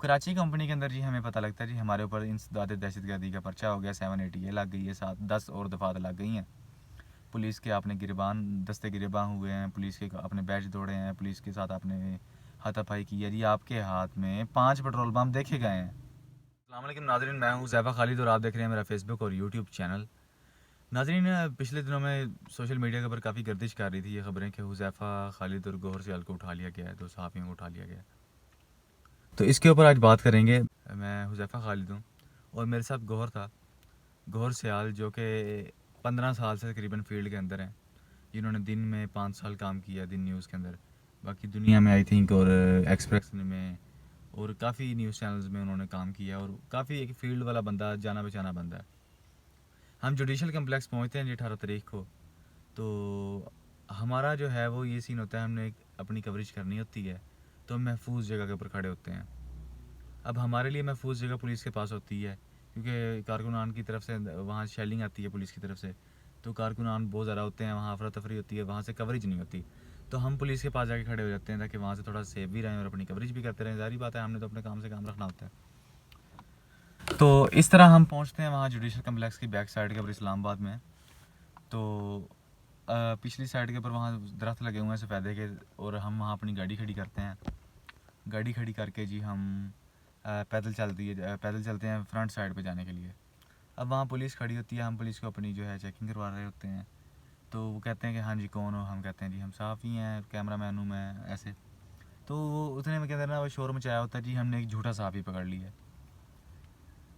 Karachi company के अंदर जी हमें पता लगता है जी हमारे ऊपर इंसदाद दहशतगर्दी का पर्चा हो गया, 780 ये लग गई है, 7-10 और दफ़ात लग गई हैं। पुलिस के आपने गिरबान दस्ते गिरबान हुए हैं, पुलिस के अपने बैच दौड़े हैं, पुलिस के साथ आपने हाथापाई की है जी, आपके हाथ में 5 पेट्रोल पम्प देखे गए हैं। अस्सलाम वालेकुम नाज़रीन, मैं हूँ ज़ैफ़ा खालिद और आप देख रहे हैं मेरा फेसबुक और यूट्यूब चैनल। नाज़रीन, पिछले दिनों में सोशल मीडिया के ऊपर काफ़ी गर्दिश कर रही थी ये ख़बरें कि हुज़ैफ़ा खालिद और गौहर सियाल को उठा लिया गया है, 2 सहाफ़ियों को उठा लिया गया है। तो इसके ऊपर आज बात करेंगे। मैं हुज़ैफ़ा खालिद हूँ और मेरे साथ गौहर था, गौहर सियाल, जो कि 15 साल से तकरीबन फ़ील्ड के अंदर हैं, जिन्होंने दिन में 5 साल काम किया दिन न्यूज़ के अंदर, बाकी दुनिया में आई थिंक, और एक्सप्रेस में और काफ़ी न्यूज़ चैनल्स में उन्होंने काम किया और काफ़ी एक फ़ील्ड वाला बंदा, जाना पहचाना बंदा है। हम जुडिशल कम्प्लेक्स पहुँचते हैं जी 18 तारीख को, तो हमारा जो है वो ये सीन होता है, हमने अपनी कवरेज करनी होती है, तो हम महफूज जगह के ऊपर खड़े होते हैं। अब हमारे लिए महफूज जगह पुलिस के पास होती है, क्योंकि कारकुनान की तरफ से वहाँ शेलिंग आती है पुलिस की तरफ से, तो कारकुनान बहुत ज़्यादा होते हैं, वहाँ अफरा तफरी होती है, वहाँ से कवरेज नहीं होती, तो हम पुलिस के पास जाके खड़े हो जाते हैं ताकि वहाँ से थोड़ा सेफ भी रहें और अपनी कवरेज भी करते रहें। ज़ाहिर बात है, हमने तो अपने काम से काम रखना होता है। तो इस तरह हम पहुँचते हैं वहाँ जुडिशल कम्प्लेक्स की बैक साइड के ऊपर इस्लामाबाद में। तो पिछली साइड के ऊपर वहाँ दरख्त लगे हुए हैं सफ़ेदे के, और हम वहाँ अपनी गाड़ी खड़ी करते हैं। गाड़ी खड़ी करके जी हम पैदल चलते हैं फ्रंट साइड पे जाने के लिए। अब वहाँ पुलिस खड़ी होती है, हम पुलिस को अपनी जो है चेकिंग करवा रहे होते हैं, तो वो कहते हैं कि हाँ जी कौन हो, हम कहते हैं जी हम सहाफ़ी हैं, कैमरा मैन हूँ मैं, ऐसे। तो वो उतने में के अंदर ना वो शोर मचाया होता है जी, हमने एक झूठा सहाफ़ी पकड़ लिया है।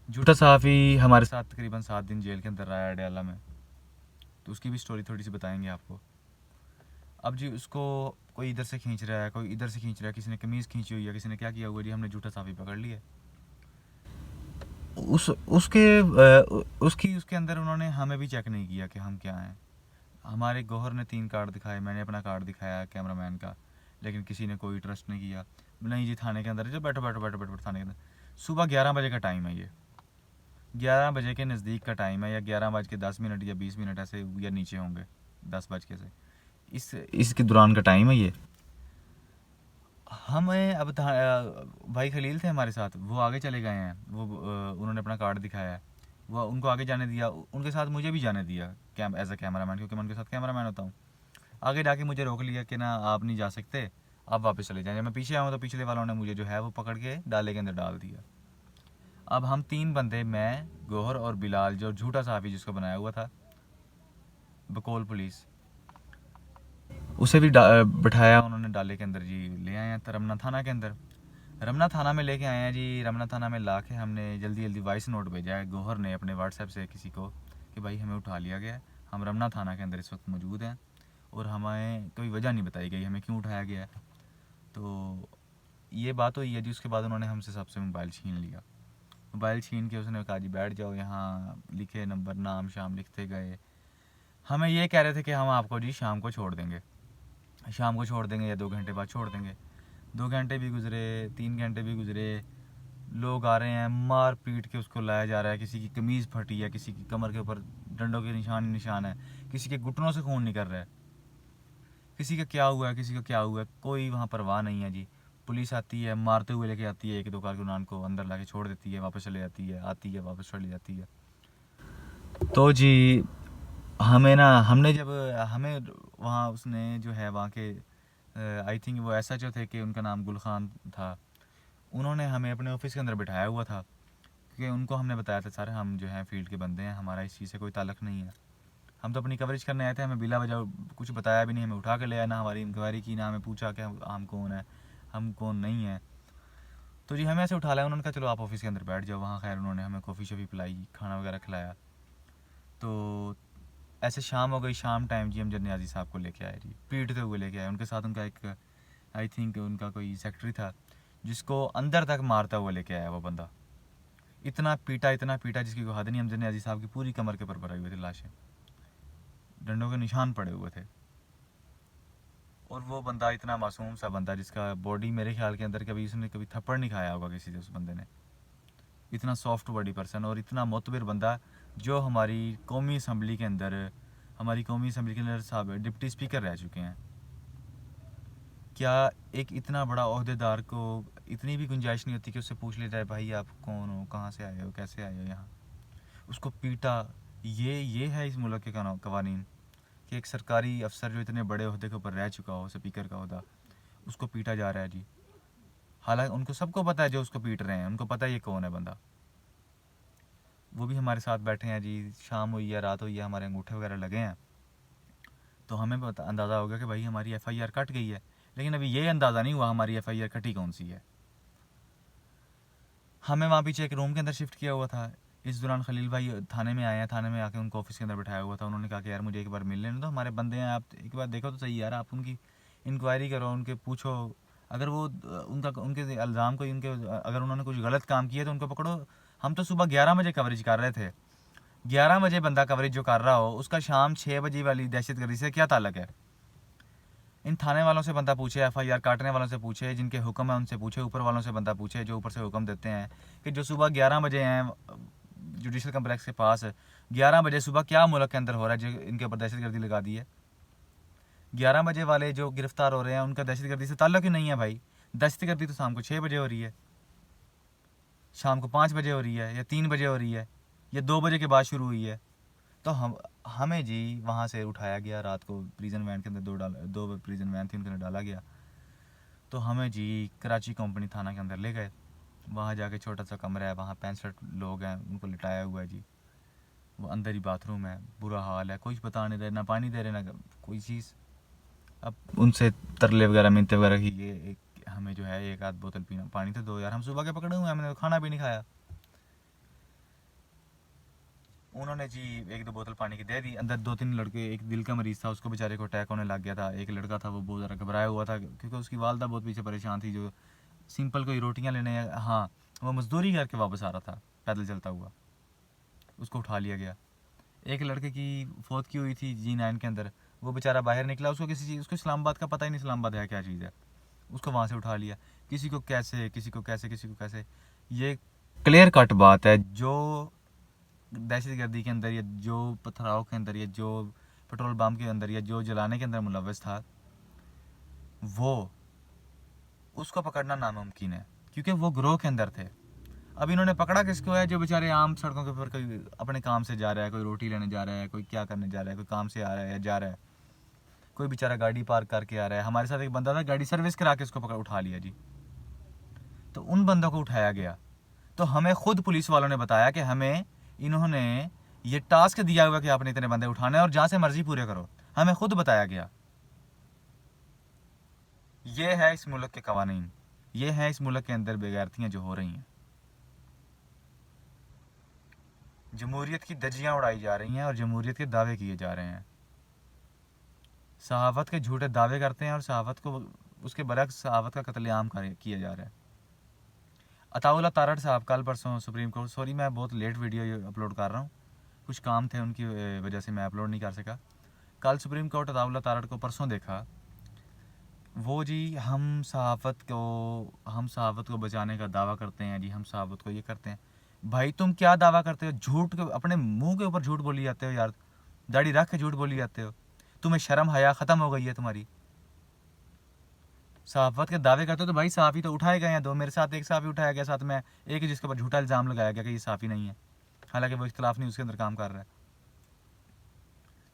झूठा सहाफ़ी हमारे साथ तकरीबन 7 दिन जेल के अंदर रहा है अडयाला में, तो उसकी भी स्टोरी थोड़ी सी बताएंगे आपको। अब जी उसको कोई इधर से खींच रहा है, कोई इधर से खींच रहा है, किसी ने कमीज़ खींची हुई है, किसी ने क्या किया हुआ जी, हमने झूठा सहाफ़ी पकड़ लिया है। उस उसके उसकी उसके अंदर उन्होंने हमें भी चेक नहीं किया कि हम क्या हैं। हमारे गौहर ने 3 कार्ड दिखाए, मैंने अपना कार्ड दिखाया कैमरामैन का, लेकिन किसी ने कोई ट्रस्ट नहीं किया। नहीं जी थाने के अंदर, जो बैठो बैठो बैठो बैठो थाने के अंदर। सुबह 11 बजे का टाइम है ये, 11 बजे के नज़दीक का टाइम है, या 11 बज के 10 मिनट या 20 मिनट ऐसे, या नीचे होंगे 10 बज के से, इसके दौरान का टाइम है ये। हमें अब भाई खलील थे हमारे साथ, वो आगे चले गए हैं, वो उन्होंने अपना कार्ड दिखाया है, वो उनको आगे जाने दिया, उनके साथ मुझे भी जाने दिया एज अ कैमरा मैन, क्योंकि मैं उनके साथ कैमरा मैन होता हूँ। आगे जाके मुझे रोक लिया कि ना आप नहीं जा सकते, आप वापस चले जाएं। जब मैं पीछे आऊँ तो पिछले वालों ने मुझे जो है वो पकड़ के डाले के अंदर डाल दिया। अब हम 3 बंदे, मैं, गौहर और बिलाल, जो झूठा सहाफ़ी जिसको बनाया हुआ था, बकौल पुलिस, उसे भी बिठाया उन्होंने डाले के अंदर जी, ले आए हैं रमना थाना के अंदर। रमना थाना में लेके आए हैं जी, रमना थाना में ला के हमने जल्दी जल्दी वॉइस नोट भेजा है गौहर ने अपने व्हाट्सएप से किसी को, कि भाई हमें उठा लिया गया है, हम रमना थाना के अंदर इस वक्त मौजूद हैं, और हमें कोई वजह नहीं बताई गई हमें क्यों उठाया गया है। तो ये बात हुई है जी। उसके बाद उन्होंने हमसे सबसे मोबाइल छीन लिया। मोबाइल छीन के उसने कहा जी बैठ जाओ यहाँ, लिखे नंबर नाम शाम लिखते गए। हमें ये कह रहे थे कि हम आपको जी शाम को छोड़ देंगे, शाम को छोड़ देंगे या 2 घंटे बाद छोड़ देंगे। 2 घंटे भी गुजरे, 3 घंटे भी गुजरे, लोग आ रहे हैं, मार पीट के उसको लाया जा रहा है, किसी की कमीज़ फटी है, किसी की कमर के ऊपर डंडों के निशान ही निशान है, किसी के घुटनों से खून निकल रहा है, किसी का क्या हुआ है, किसी का क्या हुआ है, कोई वहाँ परवाह नहीं है जी। पुलिस आती है, मारते हुए लेके आती है, 1-2 कारकुनान को अंदर ला के छोड़ देती है, वापस चले जाती है, आती है वापस चली जाती है। तो जी हमें ना, हमने जब हमें वहाँ उसने जो है वहाँ के आई थिंक वो ऐसा जो थे कि उनका नाम गुल खान था, उन्होंने हमें अपने ऑफिस के अंदर बिठाया हुआ था, क्योंकि उनको हमने बताया था सर हम जो है फील्ड के बंदे हैं, हमारा इस चीज़ से कोई ताल्लुक़ नहीं है, हम तो अपनी कवरेज करने आए थे, हमें बिला वजह कुछ बताया भी नहीं, हमें उठा के ले आया, ना हमारी इंक्वायरी की, ना हमें पूछा कि हम कौन है, हम कौन नहीं है। तो जी हमें ऐसे उठा लाया, उन्होंने कहा चलो आप ऑफिस के अंदर बैठ जाओ। वहाँ खैर उन्होंने हमें कॉफ़ी शॉफ़ी पिलाई, खाना वगैरह खिलाया। तो ऐसे शाम हो गई, शाम टाइम जी हम जब न्याजी साहब को लेके आए जी, पीटते हुए लेके आए, उनके साथ उनका एक आई थिंक उनका कोई सेक्रेटरी था, जिसको अंदर तक मारता हुआ लेके आया वो बंदा। इतना पीटा जिसकी कोई हद नहीं। हमजद न्याजी साहब की पूरी कमर के ऊपर भरे हुए थे लाशें, डंडों के निशान पड़े हुए थे, और वो बंदा इतना मासूम सा बंदा, जिसका बॉडी मेरे ख्याल के अंदर कभी उसने कभी थप्पड़ नहीं खाया होगा किसी से उस बंदे ने, इतना सॉफ्ट बॉडी पर्सन और इतना मोतबर बंदा, जो हमारी कौमी असम्बली के अंदर साहब डिप्टी स्पीकर रह चुके हैं। क्या एक इतना बड़ा ओहदेदार को इतनी भी गुंजाइश नहीं होती कि उससे पूछ लेता है भाई आप कौन हो, कहाँ से आए हो, कैसे आए हो यहाँ। उसको पीटा। ये है इस मुल्क के कवानीन कि एक सरकारी अफसर जो इतने बड़े ओहदे के ऊपर रह चुका हो, स्पीकर का ओहदा, उसको पीटा जा रहा है जी। हालांकि उनको सबको पता है, जो उसको पीट रहे हैं उनको पता है ये कौन है बंदा। वो भी हमारे साथ बैठे हैं जी, शाम हुई है, रात हुई है, हमारे अंगूठे वगैरह लगे हैं, तो हमें पता अंदाज़ा हो गया कि भाई हमारी एफ़आईआर कट गई है। लेकिन अभी ये अंदाज़ा नहीं हुआ हमारी एफ़आईआर कटी कौन सी है। हमें वहाँ पीछे एक रूम के अंदर शिफ्ट किया हुआ था। इस दौरान खलील भाई थाने में आए हैं, थाने में आके उनको ऑफिस के अंदर बिठाया हुआ था। उन्होंने कहा कि यार मुझे एक बार मिल लेने दो, हमारे बंदे हैं, आप एक बार देखो तो सही यार, आप उनकी इंक्वायरी करो, उनके पूछो। अगर वो उनका उनके इल्ज़ाम कोई उनके अगर उन्होंने कुछ गलत काम किया तो उनको पकड़ो। हम तो सुबह 11 बजे कवरेज कर रहे थे। 11 बजे बंदा कवरेज जो कर रहा हो उसका शाम 6 बजे वाली दहशतगर्दी से क्या ताल्लुक है। इन थाने वालों से बंदा पूछे, एफआईआर काटने वालों से पूछे, जिनके हुक्म है उनसे पूछे, ऊपर वालों से बंदा पूछे जो ऊपर से हुक्म देते हैं कि जो सुबह 11 बजे हैं जुडिशल कम्प्लेक्स के पास। 11 बजे सुबह क्या मुल्क के अंदर हो रहा है जो इनके ऊपर दहशतगर्दी लगा दी है। 11 बजे वाले जो गिरफ्तार हो रहे हैं उनका दहशतगर्दी से ताल्लुक ही नहीं है भाई। दहशतगर्दी तो शाम को 6 बजे हो रही है, शाम को 5 बजे हो रही है, या 3 बजे हो रही है, या 2 बजे के बाद शुरू हुई है। तो हमें जी वहाँ से उठाया गया रात को प्रिजन वैन के अंदर, दो प्रिजन वैन थी उनके अंदर डाला गया। तो हमें जी कराची कंपनी थाना के अंदर ले गए। वहाँ जाके छोटा सा कमरा है, वहाँ 65 लोग हैं, उनको लिटाया हुआ है जी। वो अंदर ही बाथरूम है, बुरा हाल है, कोई बता नहीं रहे, ना पानी दे रहे, ना कोई चीज़। अब उनसे तरले वगैरह मिन्नतें वगैरह की, ये हमें जो है एक आध बोतल पीना पानी तो दो यार, हम सुबह के पकड़े हुए हैं, हमने तो खाना भी नहीं खाया। उन्होंने जी एक दो बोतल पानी की दे दी। अंदर दो तीन लड़के, एक दिल का मरीज़ था, उसको बेचारे को अटैक होने लग गया था। एक लड़का था वो बहुत ज़्यादा घबराया हुआ था क्योंकि उसकी वालदा बहुत पीछे परेशान थी, जो सिंपल कोई रोटियां लेने, हाँ, वो मजदूरी करके वापस आ रहा था पैदल चलता हुआ, उसको उठा लिया गया। एक लड़के की फौत की हुई थी G9 के अंदर, वो बेचारा बाहर निकला, उसको किसी चीज़, उसको इस्लामाबाद का पता ही नहीं इस्लामाबाद है क्या चीज़ है, उसको वहाँ से उठा लिया। किसी को कैसे, किसी को कैसे, किसी को कैसे। ये क्लियर कट बात है, जो दहशतगर्दी के अंदर या जो पथराव के अंदर या जो पेट्रोल बम के अंदर या जो जलाने के अंदर मुलव्वस था, वो उसको पकड़ना नामुमकिन है क्योंकि वो ग्रोह के अंदर थे। अब इन्होंने पकड़ा किसको है, जो बेचारे आम सड़कों के ऊपर कोई अपने काम से जा रहा है, कोई रोटी लेने जा रहा है, कोई क्या करने जा रहा है, कोई काम से आ रहा है या जा रहा है, कोई बेचारा गाड़ी पार्क करके आ रहा है। हमारे साथ एक बंदा था, गाड़ी सर्विस करा के उसको पकड़ उठा लिया जी। तो उन बंदों को उठाया गया। तो हमें खुद पुलिस वालों ने बताया कि हमें इन्होंने ये टास्क दिया हुआ कि आपने इतने बंदे उठाने और जहाँ से मर्जी पूरे करो, हमें खुद बताया गया। ये है इस मुल्क के कवानीन, ये है इस मुल्क के अंदर बेगैरतियाँ जो हो रही हैं। जमहूरियत की धज्जियाँ उड़ाई जा रही हैं और जमहूरियत के दावे किए जा रहे हैं। सहावत के झूठे दावे करते हैं और सहावत को, उसके बरक्स सहावत का कत्लेआम किया जा रहा है। अताउल्ला तारड़ साहब कल परसों सुप्रीम कोर्ट, सॉरी मैं बहुत लेट वीडियो अपलोड कर रहा हूँ, कुछ काम थे उनकी वजह से मैं अपलोड नहीं कर सका। कल सुप्रीम कोर्ट अताउल्ला तारड़ को परसों देखा। वो जी हम सहावत को बचाने का दावा करते हैं जी, हम सहावत को ये करते हैं। भाई तुम क्या दावा करते हो, झूठ के अपने मुंह के ऊपर झूठ बोली जाते हो यार, दाढ़ी रख के झूठ बोली जाते हो। तुम्हें शर्म हया ख़त्म हो गई है तुम्हारी। सहाफत के दावे करते हो तो भाई सहाफ़ी तो उठाए गए हैं दो, मेरे साथ एक सहाफ़ी उठाया गया, साथ में एक जिसके ऊपर झूठा इल्ज़ाम लगाया गया कि ये सहाफ़ी नहीं है, हालांकि वो इख्तलाफ नहीं उसके अंदर काम कर रहा है।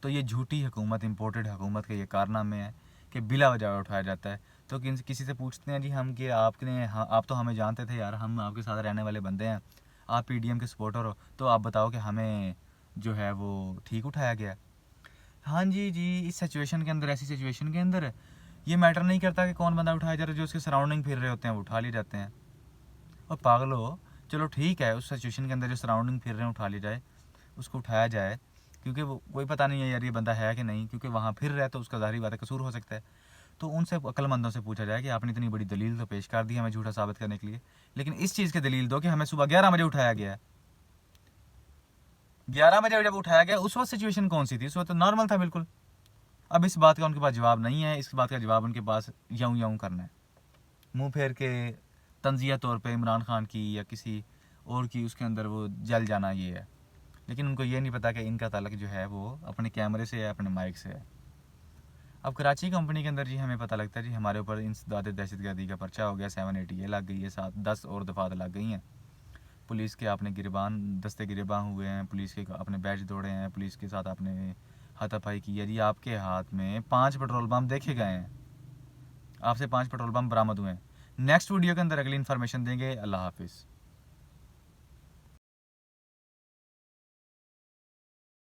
तो ये झूठी हुकूमत, इम्पोर्टेड हुकूमत के ये कारनामे हैं कि बिला वजह उठाया जाता है। तो किसी से पूछते हैं जी हम कि आपने, हाँ आप तो हमें जानते थे यार, हम आपके साथ रहने वाले बंदे हैं, आप पीडीएम के सपोर्टर हो, तो आप बताओ कि हमें जो है वो ठीक उठाया गया। हाँ जी जी, इस सिचुएशन के अंदर, ऐसी सिचुएशन के अंदर ये मैटर नहीं करता कि कौन बंदा उठाया जा रहा है, जो उसके सराउंडिंग फिर रहे होते हैं वो उठा लिए जाते हैं। और पागल हो, चलो ठीक है, उस सिचुएशन के अंदर जो सराउंडिंग फिर रहे हैं उठा लिया जाए, उसको उठाया जाए, क्योंकि वो कोई पता नहीं है यार ये बंदा है कि नहीं, क्योंकि वहाँ फिर रहा है तो उसका ज़ाहिर बात है कसूर हो सकता है। तो उनसे अक्लमंदों से पूछा जाए कि आपने इतनी बड़ी दलील तो पेश कर दी हमें झूठा साबित करने के लिए, लेकिन इस चीज़ की दलील दो कि हमें सुबह 11 बजे उठाया गया है। 11 बजे जब उठाया गया उस वक्त सिचुएशन कौन सी थी, उस वक्त तो नॉर्मल था बिल्कुल। अब इस बात का उनके पास जवाब नहीं है, इस बात का जवाब उनके पास यूं यूं करना है, मुंह फेर के तंजिया तौर पे इमरान खान की या किसी और की उसके अंदर वो जल जाना, ये है। लेकिन उनको ये नहीं पता कि इनका ताल्लुक जो है वो अपने कैमरे से है, अपने माइक से है। अब कराची कंपनी के अंदर जी हमें पता लगता है जी हमारे ऊपर इंसदाद दहशतगर्दी का पर्चा हो गया, 780 लग गई है, 7-10 और दफ़ात लग गई हैं। पुलिस के आपने गिरबान दस्ते गिरबान हुए हैं, पुलिस के अपने बैच दौड़े हैं, पुलिस के साथ आपने हाथापाई की है जी। आपके हाथ में 5 पेट्रोल पम्प देखे गए हैं, आपसे 5 पेट्रोल पम्प बरामद हुए हैं। नेक्स्ट वीडियो के अंदर अगली इन्फॉर्मेशन देंगे। अल्लाह हाफिज़।